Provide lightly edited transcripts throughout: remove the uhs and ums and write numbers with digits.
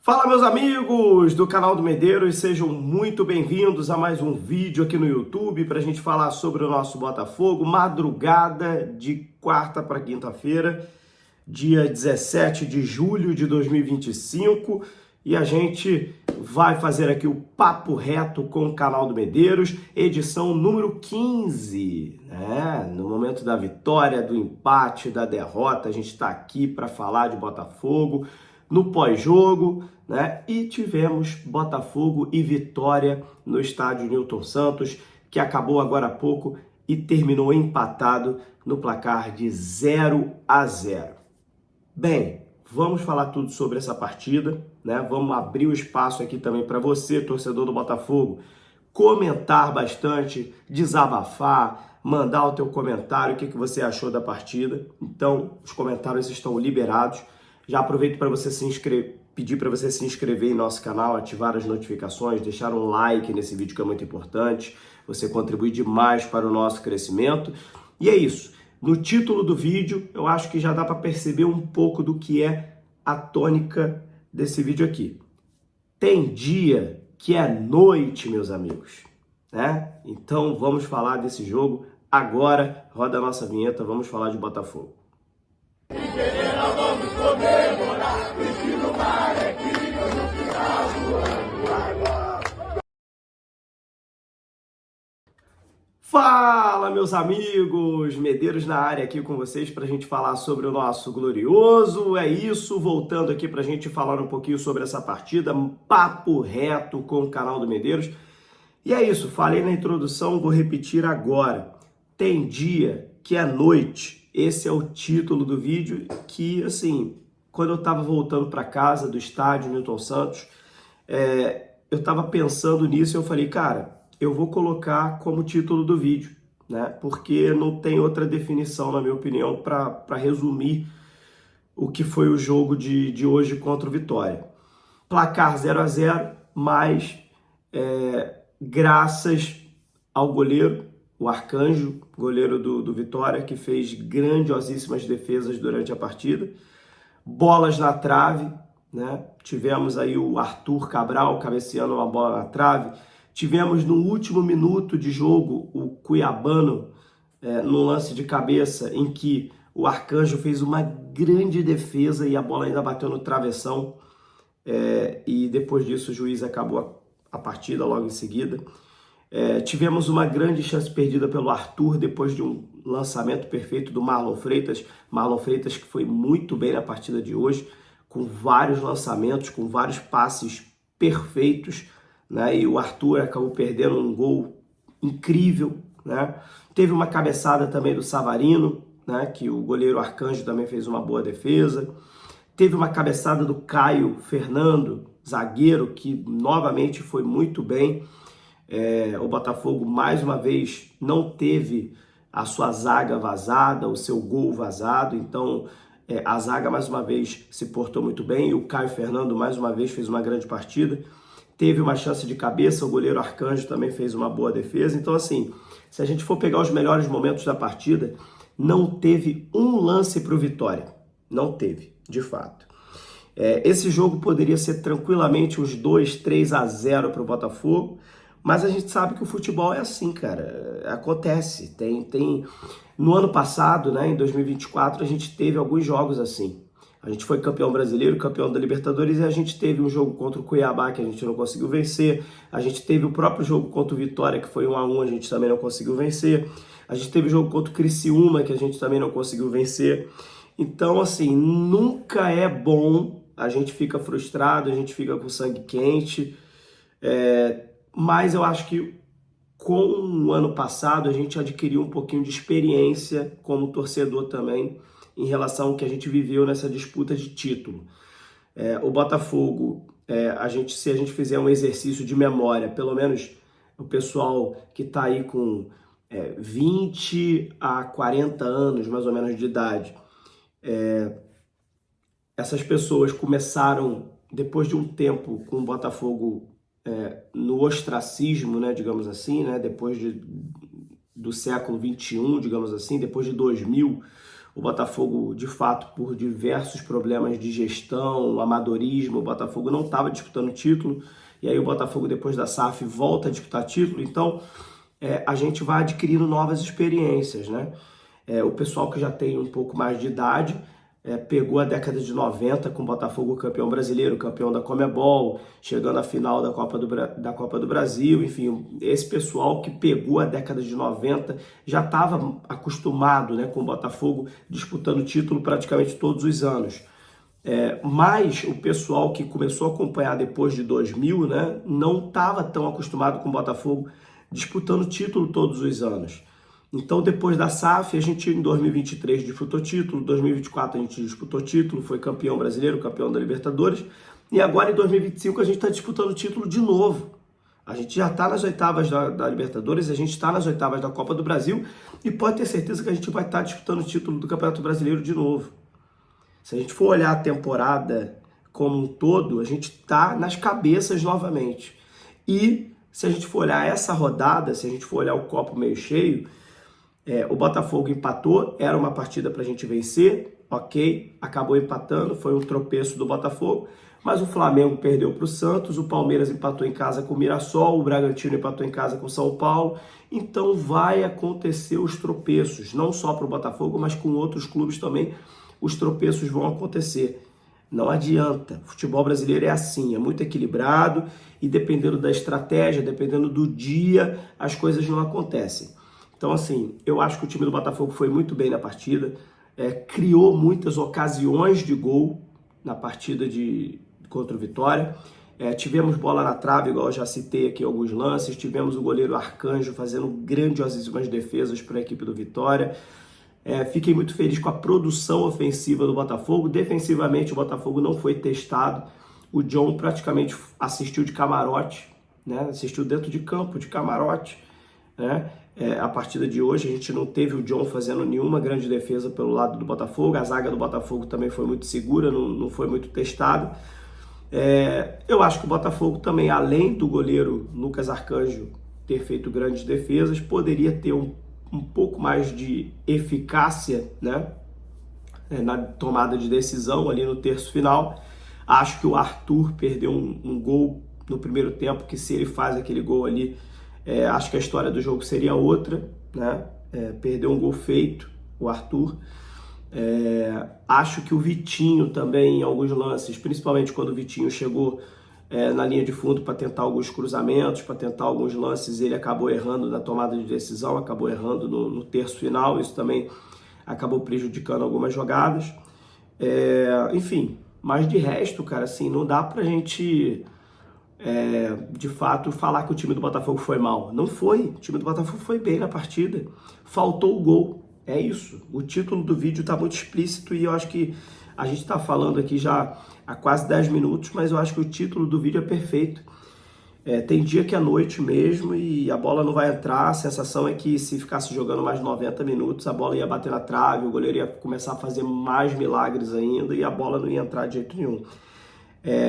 Fala, meus amigos do canal do Medeiros, sejam muito bem-vindos a mais um vídeo aqui no YouTube para a gente falar sobre o nosso Botafogo, madrugada de quarta para quinta-feira, dia 17 de julho de 2025, e a gente vai fazer aqui o Papo Reto com o canal do Medeiros, edição número 15, né? No momento da vitória, do empate, da derrota, a gente está aqui para falar de Botafogo, no pós-jogo, né? E tivemos Botafogo e Vitória no estádio Newton Santos, que acabou agora há pouco e terminou empatado no placar de 0-0. Bem, vamos falar tudo sobre essa partida, né? Vamos abrir o espaço aqui também para você, torcedor do Botafogo, comentar bastante, desabafar, mandar o teu comentário, o que você achou da partida. Então, os comentários estão liberados. Já aproveito para você pedir para você se inscrever em nosso canal, ativar as notificações, deixar um like nesse vídeo que é muito importante. Você contribui demais para o nosso crescimento. E é isso. No título do vídeo, eu acho que já dá para perceber um pouco do que é a tônica desse vídeo aqui. Tem dia que é noite, meus amigos, né? Então vamos falar desse jogo agora. Roda a nossa vinheta, vamos falar de Botafogo. Vamos comemorar, no mar é que no final do ano. Fala, meus amigos! Medeiros na área aqui com vocês para a gente falar sobre o nosso glorioso. É isso, voltando aqui para a gente falar um pouquinho sobre essa partida, papo reto com o canal do Medeiros. E é isso, falei na introdução, vou repetir agora. Tem dia que é noite. Esse é o título do vídeo que, assim, quando eu estava voltando para casa do estádio Newton Santos, eu estava pensando nisso e eu falei, cara, eu vou colocar como título do vídeo, né? Porque não tem outra definição, na minha opinião, para resumir o que foi o jogo de hoje contra o Vitória. Placar 0-0, mas graças ao goleiro, o Arcanjo, goleiro do Vitória, que fez grandiosíssimas defesas durante a partida. Bolas na trave, né? Tivemos aí o Arthur Cabral cabeceando uma bola na trave. Tivemos no último minuto de jogo o Cuiabano num lance de cabeça em que o Arcanjo fez uma grande defesa e a bola ainda bateu no travessão. E depois disso o juiz acabou a partida logo em seguida. Tivemos uma grande chance perdida pelo Arthur depois de um lançamento perfeito do Marlon Freitas. Marlon Freitas que foi muito bem na partida de hoje, com vários lançamentos, com vários passes perfeitos, né? E o Arthur acabou perdendo um gol incrível, né? Teve uma cabeçada também do Savarino, né? Que o goleiro Arcanjo também fez uma boa defesa. Teve uma cabeçada do Caio Fernando, zagueiro, que novamente foi muito bem. O Botafogo, mais uma vez, não teve a sua zaga vazada, o seu gol vazado, então a zaga, mais uma vez, se portou muito bem, e o Caio Fernando, mais uma vez, fez uma grande partida. Teve uma chance de cabeça, o goleiro Arcanjo também fez uma boa defesa. Então, assim, se a gente for pegar os melhores momentos da partida, não teve um lance para o Vitória. Não teve, de fato. Esse jogo poderia ser tranquilamente uns 2-3-0 para o Botafogo, mas a gente sabe que o futebol é assim, cara. Acontece. No ano passado, né, em 2024, a gente teve alguns jogos assim. A gente foi campeão brasileiro, campeão da Libertadores, e a gente teve um jogo contra o Cuiabá que a gente não conseguiu vencer. A gente teve o próprio jogo contra o Vitória, que foi 1-1, a gente também não conseguiu vencer. A gente teve o jogo contra o Criciúma, que a gente também não conseguiu vencer. Então, assim, nunca é bom. A gente fica frustrado, a gente fica com sangue quente. Mas eu acho que com o ano passado a gente adquiriu um pouquinho de experiência como torcedor também em relação ao que a gente viveu nessa disputa de título. O Botafogo, se a gente fizer um exercício de memória, pelo menos o pessoal que está aí com 20 a 40 anos, mais ou menos, de idade, essas pessoas começaram, depois de um tempo, com o Botafogo no ostracismo, né, digamos assim, né, depois do século XXI, digamos assim, depois de 2000, O Botafogo, de fato, por diversos problemas de gestão, amadorismo, o Botafogo não estava disputando título, e aí o Botafogo, depois da SAF, volta a disputar título. Então, a gente vai adquirindo novas experiências, né? O pessoal que já tem um pouco mais de idade pegou a década de 90 com o Botafogo campeão brasileiro, campeão da Conmebol, chegando à final da Copa do Brasil. Enfim, esse pessoal que pegou a década de 90 já estava acostumado, né, com o Botafogo disputando título praticamente todos os anos. Mas o pessoal que começou a acompanhar depois de 2000, né, não estava tão acostumado com o Botafogo disputando título todos os anos. Então, depois da SAF, a gente em 2023 disputou título, em 2024 a gente disputou título, foi campeão brasileiro, campeão da Libertadores, e agora em 2025 a gente está disputando título de novo. A gente já está nas oitavas da Libertadores, a gente está nas oitavas da Copa do Brasil, e pode ter certeza que a gente vai estar disputando o título do Campeonato Brasileiro de novo. Se a gente for olhar a temporada como um todo, a gente está nas cabeças novamente. E se a gente for olhar essa rodada, se a gente for olhar o copo meio cheio, o Botafogo empatou, era uma partida para a gente vencer, ok, acabou empatando, foi um tropeço do Botafogo, mas o Flamengo perdeu para o Santos, o Palmeiras empatou em casa com o Mirassol, o Bragantino empatou em casa com o São Paulo, então vai acontecer os tropeços, não só para o Botafogo, mas com outros clubes também, os tropeços vão acontecer. Não adianta, o futebol brasileiro é assim, é muito equilibrado e dependendo da estratégia, dependendo do dia, as coisas não acontecem. Então, assim, eu acho que o time do Botafogo foi muito bem na partida, criou muitas ocasiões de gol na partida contra o Vitória. Tivemos bola na trave, igual eu já citei aqui alguns lances, tivemos o goleiro Arcanjo fazendo grandiosíssimas defesas para a equipe do Vitória. Fiquei muito feliz com a produção ofensiva do Botafogo. Defensivamente, o Botafogo não foi testado. O John praticamente assistiu de camarote, né? Assistiu dentro de campo, de camarote, né? A partida de hoje a gente não teve o John fazendo nenhuma grande defesa pelo lado do Botafogo, a zaga do Botafogo também foi muito segura, não foi muito testada. Eu acho que o Botafogo também, além do goleiro Lucas Arcanjo ter feito grandes defesas, poderia ter um pouco mais de eficácia, né, na tomada de decisão ali no terço final. Acho que o Arthur perdeu um gol no primeiro tempo, que se ele faz aquele gol ali, acho que a história do jogo seria outra, né? Perdeu um gol feito, o Arthur. Acho que o Vitinho também, em alguns lances, principalmente quando o Vitinho chegou na linha de fundo para tentar alguns cruzamentos, para tentar alguns lances, ele acabou errando na tomada de decisão, acabou errando no terço final, isso também acabou prejudicando algumas jogadas. Enfim, mas de resto, cara, assim, não dá pra gente... de fato, falar que o time do Botafogo foi mal. Não foi. O time do Botafogo foi bem na partida. Faltou o gol. É isso. O título do vídeo está muito explícito e eu acho que a gente está falando aqui já há quase 10 minutos, mas eu acho que o título do vídeo é perfeito. Tem dia que é noite mesmo e a bola não vai entrar. A sensação é que se ficasse jogando mais 90 minutos, a bola ia bater na trave, o goleiro ia começar a fazer mais milagres ainda e a bola não ia entrar de jeito nenhum.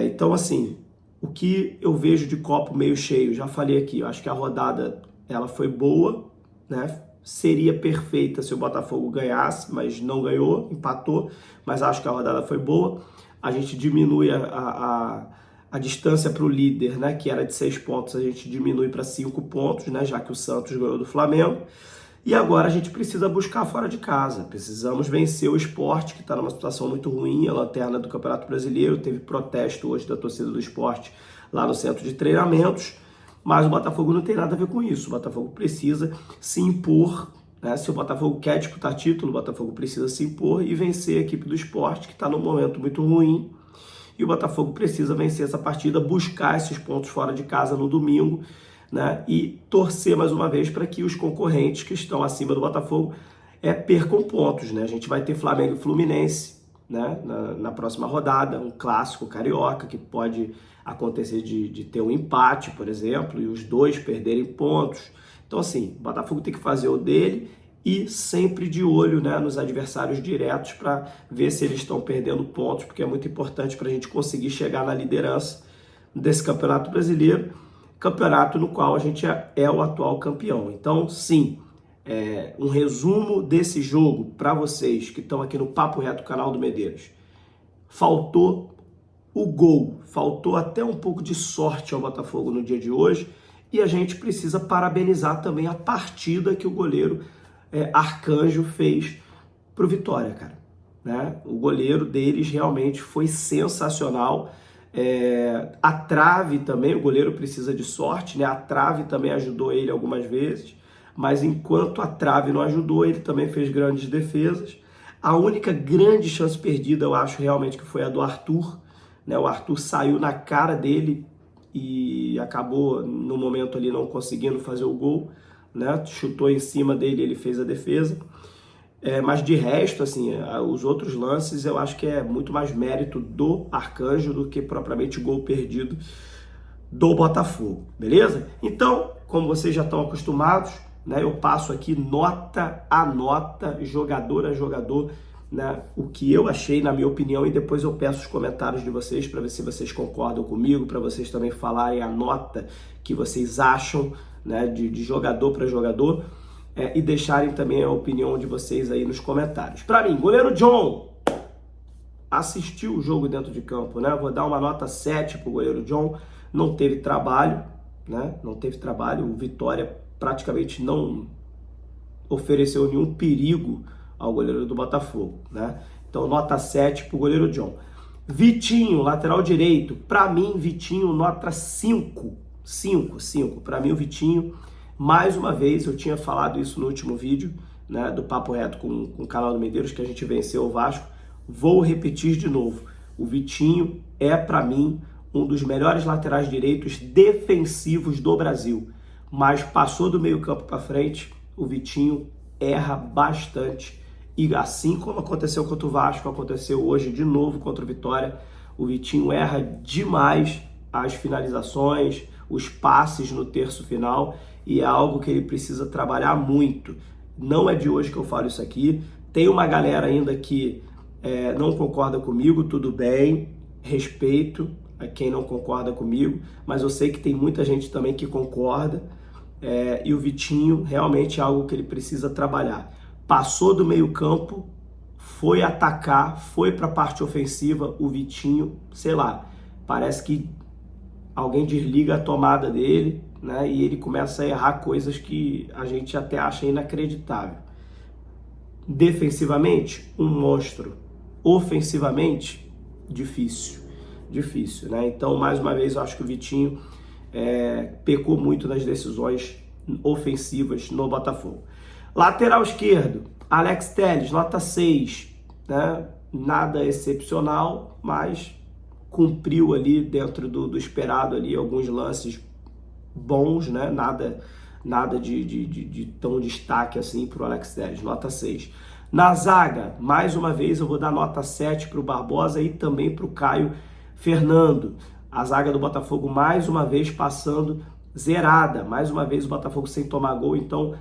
Então, assim... O que eu vejo de copo meio cheio, já falei aqui, eu acho que a rodada ela foi boa, né? Seria perfeita se o Botafogo ganhasse, mas não ganhou, empatou, mas acho que a rodada foi boa. A gente diminui a distância para o líder, né? Que era de 6 pontos, a gente diminui para 5 pontos, né? Já que o Santos ganhou do Flamengo. E agora a gente precisa buscar fora de casa, precisamos vencer o Sport, que está numa situação muito ruim, a lanterna do Campeonato Brasileiro, teve protesto hoje da torcida do Sport lá no centro de treinamentos, mas o Botafogo não tem nada a ver com isso, o Botafogo precisa se impor, né? Se o Botafogo quer disputar título, o Botafogo precisa se impor e vencer a equipe do Sport, que está num momento muito ruim, e o Botafogo precisa vencer essa partida, buscar esses pontos fora de casa no domingo, né? E torcer mais uma vez para que os concorrentes que estão acima do Botafogo percam pontos, né? A gente vai ter Flamengo e Fluminense, né? Na próxima rodada, um clássico carioca que pode acontecer de ter um empate, por exemplo, e os dois perderem pontos. Então, assim, o Botafogo tem que fazer o dele e sempre de olho, né, nos adversários diretos para ver se eles estão perdendo pontos, porque é muito importante para a gente conseguir chegar na liderança desse Campeonato Brasileiro, campeonato no qual a gente é o atual campeão. Então, sim, um resumo desse jogo para vocês que estão aqui no Papo Reto, canal do Medeiros. Faltou o gol, faltou até um pouco de sorte ao Botafogo no dia de hoje, e a gente precisa parabenizar também a partida que o goleiro Arcanjo fez pro Vitória, cara. Né? O goleiro deles realmente foi sensacional. A trave também, o goleiro precisa de sorte, né? A trave também ajudou ele algumas vezes, mas enquanto a trave não ajudou, ele também fez grandes defesas. A única grande chance perdida, eu acho realmente que foi a do Arthur, né? O Arthur saiu na cara dele e acabou no momento ali não conseguindo fazer o gol, né? Chutou em cima dele, ele fez a defesa. Mas de resto, assim, os outros lances eu acho que é muito mais mérito do Arcanjo do que propriamente gol perdido do Botafogo, beleza? Então, como vocês já estão acostumados, né, eu passo aqui nota a nota, jogador a jogador, né, o que eu achei, na minha opinião, e depois eu peço os comentários de vocês para ver se vocês concordam comigo, para vocês também falarem a nota que vocês acham, né, de jogador para jogador. E deixarem também a opinião de vocês aí nos comentários. Para mim, goleiro John assistiu o jogo dentro de campo, né? Vou dar uma nota 7 pro goleiro John. Não teve trabalho, né? Não teve trabalho. O Vitória praticamente não ofereceu nenhum perigo ao goleiro do Botafogo, né? Então, nota 7 pro goleiro John. Vitinho, lateral direito. Para mim, Vitinho, nota 5. 5. Para mim, o Vitinho... Mais uma vez, eu tinha falado isso no último vídeo, né, do Papo Reto com o canal do Medeiros, que a gente venceu o Vasco. Vou repetir de novo. O Vitinho é, para mim, um dos melhores laterais direitos defensivos do Brasil. Mas passou do meio campo para frente, o Vitinho erra bastante. E assim como aconteceu contra o Vasco, aconteceu hoje de novo contra o Vitória, o Vitinho erra demais as finalizações, os passes no terço final, e é algo que ele precisa trabalhar muito. Não é de hoje que eu falo isso aqui. Tem uma galera ainda que não concorda comigo, tudo bem, respeito a quem não concorda comigo, mas eu sei que tem muita gente também que concorda, e o Vitinho realmente é algo que ele precisa trabalhar. Passou do meio campo, foi atacar, foi para a parte ofensiva, o Vitinho, sei lá, parece que alguém desliga a tomada dele, né, e ele começa a errar coisas que a gente até acha inacreditável. Defensivamente, um monstro. Ofensivamente, difícil, né? Então, mais uma vez, eu acho que o Vitinho pecou muito nas decisões ofensivas no Botafogo. Lateral esquerdo, Alex Telles, nota 6, né? Nada excepcional, mas cumpriu ali dentro do esperado ali alguns lances bons, né? Nada de tão destaque assim para o Alex Telles, nota 6. Na zaga, mais uma vez eu vou dar nota 7 para o Barbosa e também para o Caio Fernando. A zaga do Botafogo mais uma vez passando zerada, mais uma vez o Botafogo sem tomar gol, então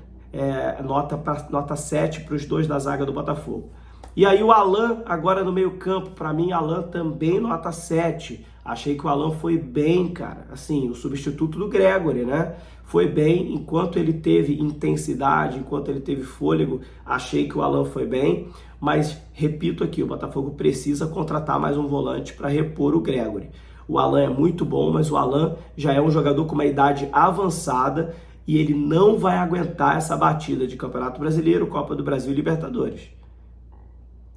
nota 7 para os dois da zaga do Botafogo. E aí o Alan, agora no meio campo, para mim, Alan também nota 7. Achei que o Alan foi bem, cara. Assim, o substituto do Gregory, né? Foi bem, enquanto ele teve intensidade, enquanto ele teve fôlego, achei que o Alan foi bem. Mas, repito aqui, o Botafogo precisa contratar mais um volante para repor o Gregory. O Alan é muito bom, mas o Alan já é um jogador com uma idade avançada e ele não vai aguentar essa batida de Campeonato Brasileiro, Copa do Brasil e Libertadores.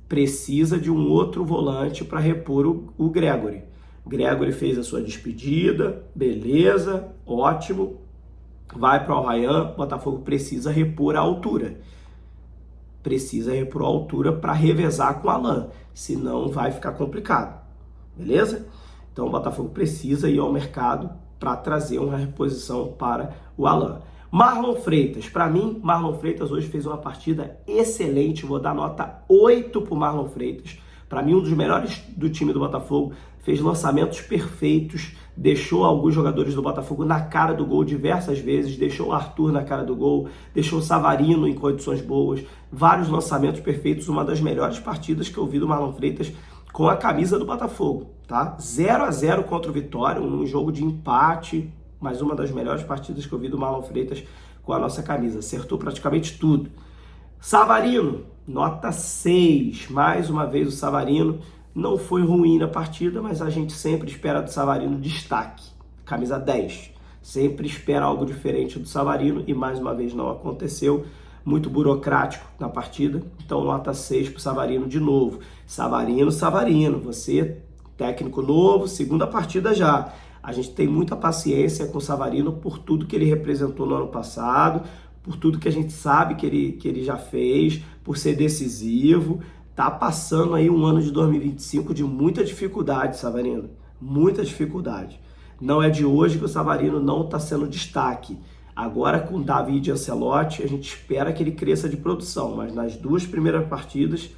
Precisa de um outro volante para repor o Gregory. Gregory fez a sua despedida, beleza, ótimo, vai para o Ryan. Botafogo precisa repor a altura. Precisa repor a altura para revezar com o Alan, senão vai ficar complicado, beleza? Então o Botafogo precisa ir ao mercado para trazer uma reposição para o Alan. Marlon Freitas, para mim, Marlon Freitas hoje fez uma partida excelente, vou dar nota 8 para o Marlon Freitas. Para mim, um dos melhores do time do Botafogo, fez lançamentos perfeitos, deixou alguns jogadores do Botafogo na cara do gol diversas vezes, deixou o Arthur na cara do gol, deixou o Savarino em condições boas, vários lançamentos perfeitos, uma das melhores partidas que eu vi do Marlon Freitas com a camisa do Botafogo, tá? 0-0 contra o Vitória, um jogo de empate, mas uma das melhores partidas que eu vi do Marlon Freitas com a nossa camisa, acertou praticamente tudo. Savarino, nota 6, mais uma vez o Savarino não foi ruim na partida, mas a gente sempre espera do Savarino destaque, camisa 10, sempre espera algo diferente do Savarino e mais uma vez não aconteceu, muito burocrático na partida, então nota 6 para o Savarino de novo. Savarino, você técnico novo, segunda partida já. A gente tem muita paciência com o Savarino por tudo que ele representou no ano passado, por tudo que a gente sabe que ele já fez, por ser decisivo. Tá passando aí um ano de 2025 de muita dificuldade, Savarino. Muita dificuldade. Não é de hoje que o Savarino não está sendo destaque. Agora com o David Ancelotti, a gente espera que ele cresça de produção, mas nas 2 primeiras partidas,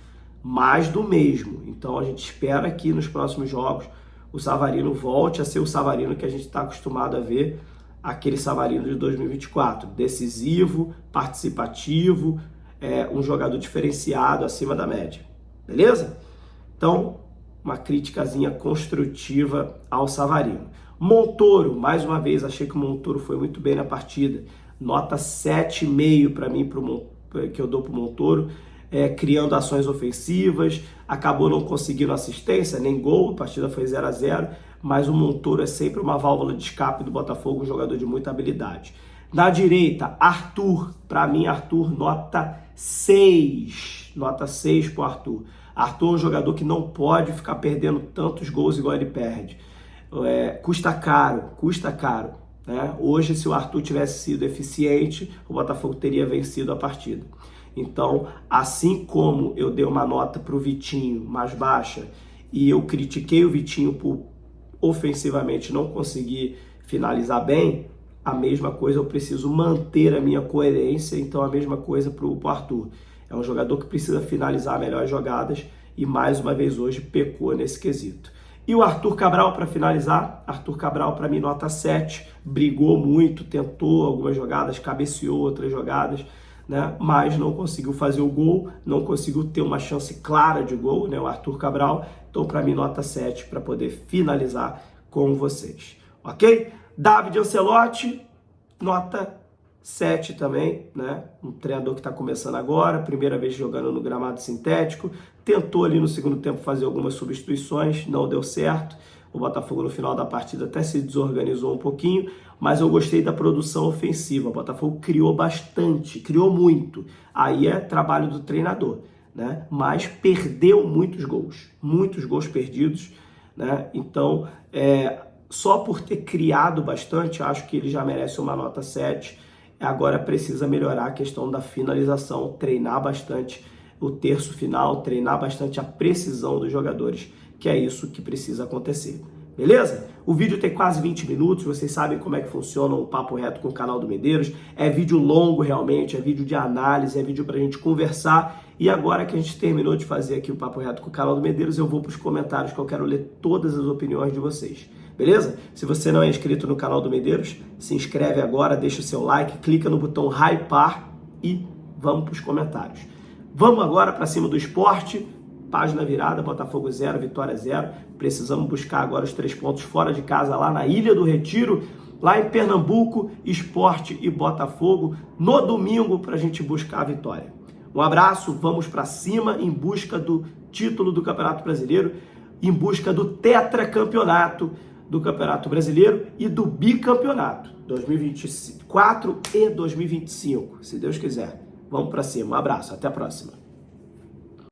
mais do mesmo. Então a gente espera que nos próximos jogos o Savarino volte a ser o Savarino que a gente está acostumado a ver, aquele Savarino de 2024, decisivo, participativo, um jogador diferenciado, acima da média, beleza? Então, uma criticazinha construtiva ao Savarino. Montoro, mais uma vez, achei que o Montoro foi muito bem na partida, nota 7,5 para mim, que eu dou para o Montoro, criando ações ofensivas, acabou não conseguindo assistência, nem gol, a partida foi 0-0, mas o Montoro é sempre uma válvula de escape do Botafogo, um jogador de muita habilidade. Na direita, Arthur, para mim, Arthur, nota 6 para o Arthur. Arthur é um jogador que não pode ficar perdendo tantos gols igual ele perde. Custa caro, né? Hoje, se o Arthur tivesse sido eficiente, o Botafogo teria vencido a partida. Então, assim como eu dei uma nota para o Vitinho mais baixa e eu critiquei o Vitinho por ofensivamente não conseguir finalizar bem, a mesma coisa eu preciso manter a minha coerência, então a mesma coisa para o Arthur. É um jogador que precisa finalizar melhor as jogadas e mais uma vez hoje pecou nesse quesito. E o Arthur Cabral, para finalizar, Arthur Cabral para mim nota 7, brigou muito, tentou algumas jogadas, cabeceou outras jogadas, né? Mas não conseguiu fazer o gol, não conseguiu ter uma chance clara de gol, né? O Arthur Cabral, então para mim nota 7 para poder finalizar com vocês, ok? David Ancelotti, nota 7 também, né? Um treinador que está começando agora, primeira vez jogando no gramado sintético, tentou ali no segundo tempo fazer algumas substituições, não deu certo. O Botafogo no final da partida até se desorganizou um pouquinho, mas eu gostei da produção ofensiva. O Botafogo criou bastante, criou muito. Aí é trabalho do treinador, né? Mas perdeu muitos gols perdidos, né? Então, só por ter criado bastante, acho que ele já merece uma nota 7. Agora precisa melhorar a questão da finalização, treinar bastante o terço final, treinar bastante a precisão dos jogadores, que é isso que precisa acontecer. Beleza? O vídeo tem quase 20 minutos, vocês sabem como é que funciona o Papo Reto com o canal do Medeiros. É vídeo longo realmente, é vídeo de análise, é vídeo pra gente conversar. E agora que a gente terminou de fazer aqui o Papo Reto com o canal do Medeiros, eu vou para os comentários que eu quero ler todas as opiniões de vocês. Beleza? Se você não é inscrito no canal do Medeiros, se inscreve agora, deixa o seu like, clica no botão hypar e vamos para os comentários. Vamos agora para cima do esporte. Página virada, Botafogo 0, Vitória 0. Precisamos buscar agora os 3 pontos fora de casa, lá na Ilha do Retiro, lá em Pernambuco, Sport e Botafogo, no domingo, para a gente buscar a vitória. Um abraço, vamos para cima em busca do título do Campeonato Brasileiro, em busca do tetracampeonato do Campeonato Brasileiro e do bicampeonato 2024 e 2025, se Deus quiser. Vamos para cima, um abraço, até a próxima.